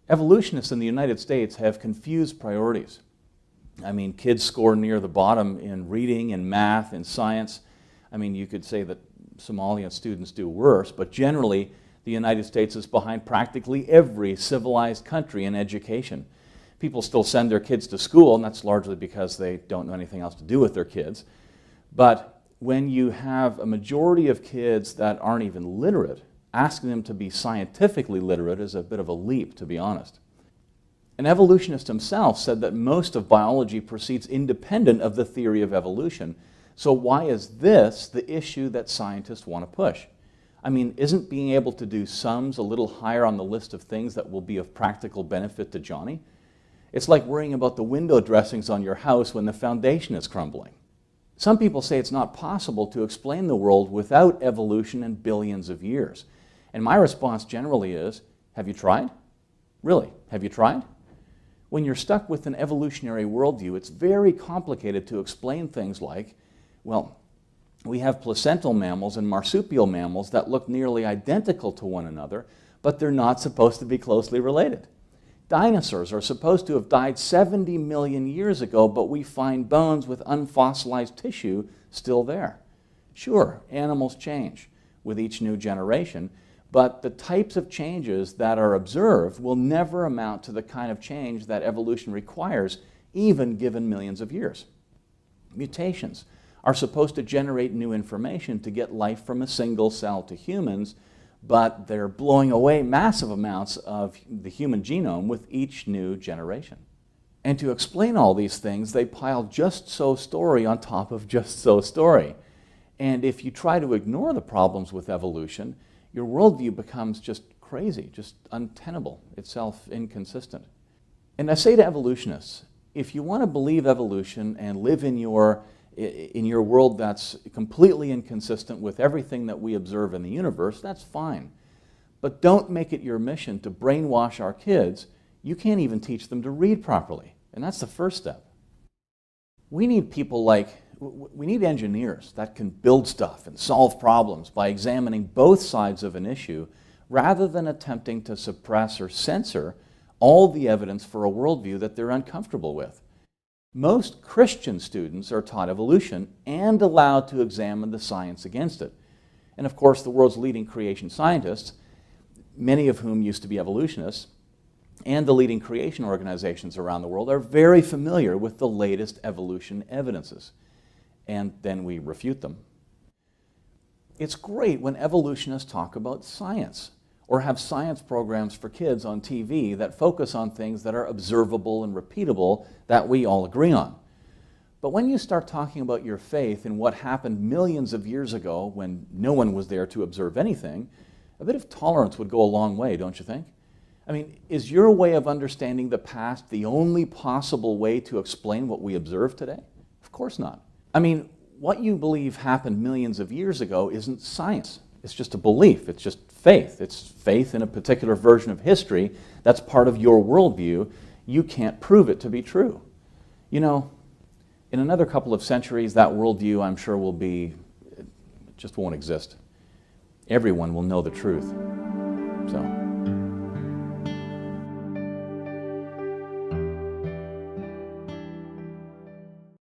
Evolutionists in the United States have confused priorities. I mean, kids score near the bottom in reading and math and science. I mean, you could say that Somalian students do worse, but generally the United States is behind practically every civilized country in education. People still send their kids to school, and that's largely because they don't know anything else to do with their kids. But when you have a majority of kids that aren't even literate, asking them to be scientifically literate is a bit of a leap, to be honest. An evolutionist himself said that most of biology proceeds independent of the theory of evolution. So why is this the issue that scientists want to push? I mean, isn't being able to do sums a little higher on the list of things that will be of practical benefit to Johnny? It's like worrying about the window dressings on your house when the foundation is crumbling. Some people say it's not possible to explain the world without evolution in billions of years. And my response generally is, have you tried? Really, have you tried? When you're stuck with an evolutionary worldview, it's very complicated to explain things like, well, we have placental mammals and marsupial mammals that look nearly identical to one another, but they're not supposed to be closely related. Dinosaurs are supposed to have died 70 million years ago, but we find bones with unfossilized tissue still there. Sure, animals change with each new generation, but the types of changes that are observed will never amount to the kind of change that evolution requires, even given millions of years. Mutations are supposed to generate new information to get life from a single cell to humans, but they're blowing away massive amounts of the human genome with each new generation. And to explain all these things, they pile just so story on top of just so story. And if you try to ignore the problems with evolution, your worldview becomes just crazy, just untenable, itself inconsistent. And I say to evolutionists, if you want to believe evolution and live in your world that's completely inconsistent with everything that we observe in the universe, that's fine. But don't make it your mission to brainwash our kids. You can't even teach them to read properly. And that's the first step. We need people we need engineers that can build stuff and solve problems by examining both sides of an issue rather than attempting to suppress or censor all the evidence for a worldview that they're uncomfortable with. Most Christian students are taught evolution and allowed to examine the science against it. And of course, the world's leading creation scientists, many of whom used to be evolutionists, and the leading creation organizations around the world are very familiar with the latest evolution evidences. And then we refute them. It's great when evolutionists talk about science or have science programs for kids on TV that focus on things that are observable and repeatable that we all agree on. But when you start talking about your faith in what happened millions of years ago when no one was there to observe anything, a bit of tolerance would go a long way, don't you think? I mean, is your way of understanding the past the only possible way to explain what we observe today? Of course not. I mean, what you believe happened millions of years ago isn't science. It's just a belief. It's just faith. It's faith in a particular version of history that's part of your worldview. You can't prove it to be true. You know, in another couple of centuries, that worldview, I'm sure, it just won't exist. Everyone will know the truth. So.